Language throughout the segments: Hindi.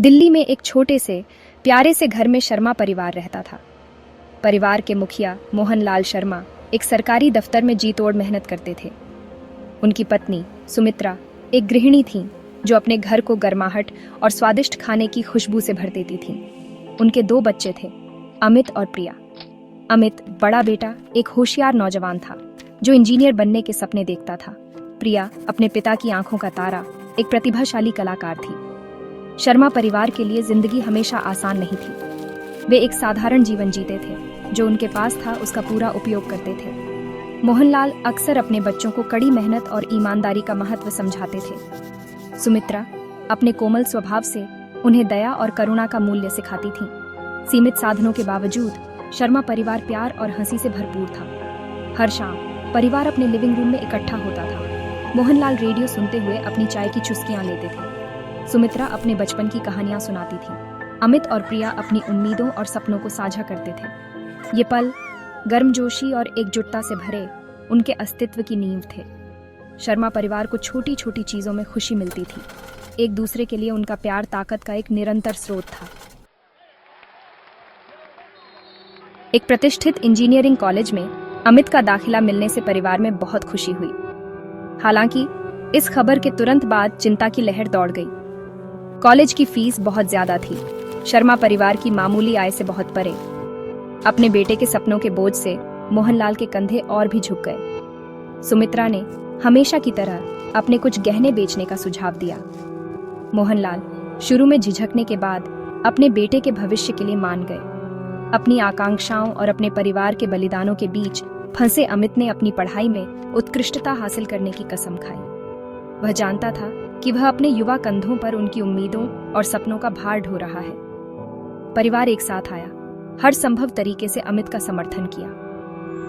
दिल्ली में एक छोटे से प्यारे से घर में शर्मा परिवार रहता था। परिवार के मुखिया मोहनलाल शर्मा एक सरकारी दफ्तर में जी तोड़ मेहनत करते थे। उनकी पत्नी सुमित्रा एक गृहिणी थीं जो अपने घर को गर्माहट और स्वादिष्ट खाने की खुशबू से भर देती थीं। उनके 2 बच्चे थे, अमित और प्रिया। अमित बड़ा बेटा एक होशियार नौजवान था जो इंजीनियर बनने के सपने देखता था। प्रिया अपने पिता की आंखों का तारा, एक प्रतिभाशाली कलाकार थी। शर्मा परिवार के लिए जिंदगी हमेशा आसान नहीं थी। वे एक साधारण जीवन जीते थे, जो उनके पास था उसका पूरा उपयोग करते थे। मोहनलाल अक्सर अपने बच्चों को कड़ी मेहनत और ईमानदारी का महत्व समझाते थे। सुमित्रा अपने कोमल स्वभाव से उन्हें दया और करुणा का मूल्य सिखाती थी। सीमित साधनों के बावजूद शर्मा परिवार प्यार और हंसी से भरपूर था। हर शाम परिवार अपने लिविंग रूम में इकट्ठा होता था। मोहनलाल रेडियो सुनते हुए अपनी चाय की चुस्कियां लेते थे। सुमित्रा अपने बचपन की कहानियां सुनाती थी। अमित और प्रिया अपनी उम्मीदों और सपनों को साझा करते थे। ये पल गर्मजोशी और एकजुटता से भरे उनके अस्तित्व की नींव थे। शर्मा परिवार को छोटी छोटी चीजों में खुशी मिलती थी। एक दूसरे के लिए उनका प्यार ताकत का एक निरंतर स्रोत था। एक प्रतिष्ठित इंजीनियरिंग कॉलेज में अमित का दाखिला मिलने से परिवार में बहुत खुशी हुई। हालांकि इस खबर के तुरंत बाद चिंता की लहर दौड़ गई। कॉलेज की फीस बहुत ज्यादा थी। शर्मा परिवार की मामूली आय से बहुत परे। अपने बेटे के सपनों के बोझ से मोहनलाल के कंधे और भी झुक गए। सुमित्रा ने हमेशा की तरह अपने कुछ गहने बेचने का सुझाव दिया। मोहनलाल शुरू में झिझकने के बाद अपने बेटे के भविष्य के लिए मान गए। अपनी आकांक्षाओं और अपने परिवार के बलिदानों के बीच फंसे अमित ने अपनी पढ़ाई में उत्कृष्टता हासिल करने की कसम खाई। वह जानता था कि वह अपने युवा कंधों पर उनकी उम्मीदों और सपनों का भार ढो रहा है। परिवार एक साथ आया, हर संभव तरीके से अमित का समर्थन किया।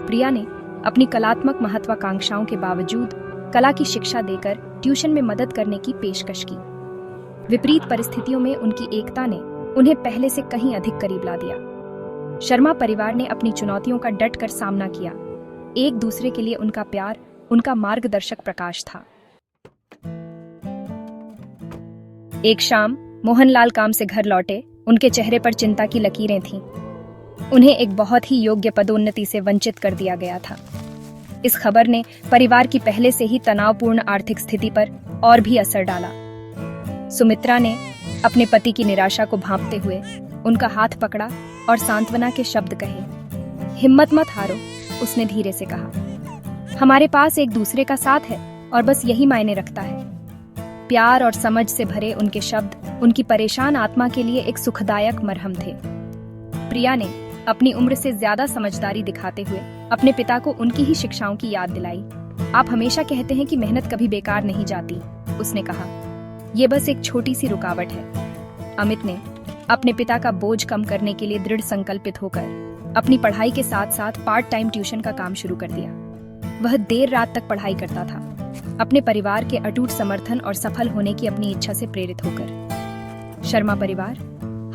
प्रिया ने अपनी कलात्मक महत्वाकांक्षाओं के बावजूद कला की शिक्षा देकर ट्यूशन में मदद करने की पेशकश की। विपरीत परिस्थितियों में उनकी एकता ने उन्हें पहले से कहीं अधिक करीब ला दिया। शर्मा परिवार ने अपनी चुनौतियों का डट कर सामना किया। एक दूसरे के लिए उनका प्यार उनका मार्गदर्शक प्रकाश था। एक शाम मोहनलाल काम से घर लौटे। उनके चेहरे पर चिंता की लकीरें थीं। उन्हें एक बहुत ही योग्य पदोन्नति से वंचित कर दिया गया था। इस खबर ने परिवार की पहले से ही तनावपूर्ण आर्थिक स्थिति पर और भी असर डाला। सुमित्रा ने अपने पति की निराशा को भांपते हुए उनका हाथ पकड़ा और सांत्वना के शब्द कहे। हिम्मत मत हारो, उसने धीरे से कहा। हमारे पास एक दूसरे का साथ है और बस यही मायने रखता है। प्यार और समझ से भरे उनके शब्द उनकी परेशान आत्मा के लिए एक सुखदायक मरहम थे। प्रिया ने अपनी उम्र से ज्यादा समझदारी दिखाते हुए अपने पिता को उनकी ही शिक्षाओं की याद दिलाई। आप हमेशा कहते हैं कि मेहनत कभी बेकार नहीं जाती, उसने कहा। यह बस एक छोटी सी रुकावट है। अमित ने अपने पिता का बोझ कम करने के लिए दृढ़ संकल्पित होकर अपनी पढ़ाई के साथ साथ पार्ट टाइम ट्यूशन का काम शुरू कर दिया। वह देर रात तक पढ़ाई करता था, अपने परिवार के अटूट समर्थन और सफल होने की अपनी इच्छा से प्रेरित होकर। शर्मा परिवार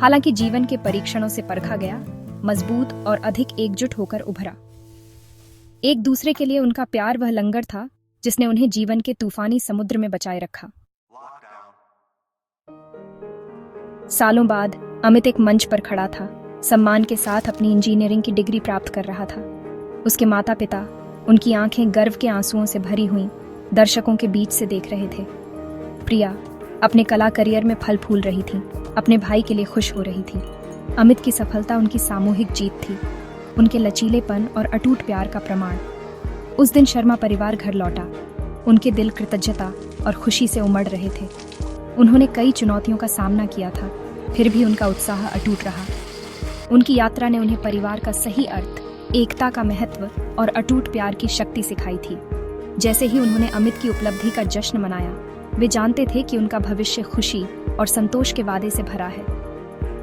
हालांकि जीवन के परीक्षणों से परखा गया, मजबूत और अधिक एकजुट होकर उभरा। एक दूसरे के लिए उनका प्यार वह लंगर था जिसने उन्हें जीवन के तूफानी समुद्र में बचाए रखा। सालों बाद अमित एक मंच पर खड़ा था, सम्मान के साथ अपनी इंजीनियरिंग की डिग्री प्राप्त कर रहा था। उसके माता पिता उनकी आंखें गर्व के आंसुओं से भरी हुई दर्शकों के बीच से देख रहे थे। प्रिया अपने कला करियर में फल फूल रही थी, अपने भाई के लिए खुश हो रही थी। अमित की सफलता उनकी सामूहिक जीत थी, उनके लचीलेपन और अटूट प्यार का प्रमाण। उस दिन शर्मा परिवार घर लौटा। उनके दिल कृतज्ञता और खुशी से उमड़ रहे थे। उन्होंने कई चुनौतियों का सामना किया था, फिर भी उनका उत्साह अटूट रहा। उनकी यात्रा ने उन्हें परिवार का सही अर्थ, एकता का महत्व और अटूट प्यार की शक्ति सिखाई थी। जैसे ही उन्होंने अमित की उपलब्धि का जश्न मनाया, वे जानते थे कि उनका भविष्य खुशी और संतोष के वादे से भरा है।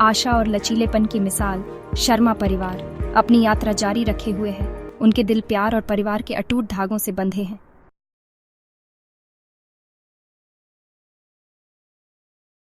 आशा और लचीलेपन की मिसाल शर्मा परिवार अपनी यात्रा जारी रखे हुए है। उनके दिल प्यार और परिवार के अटूट धागों से बंधे हैं।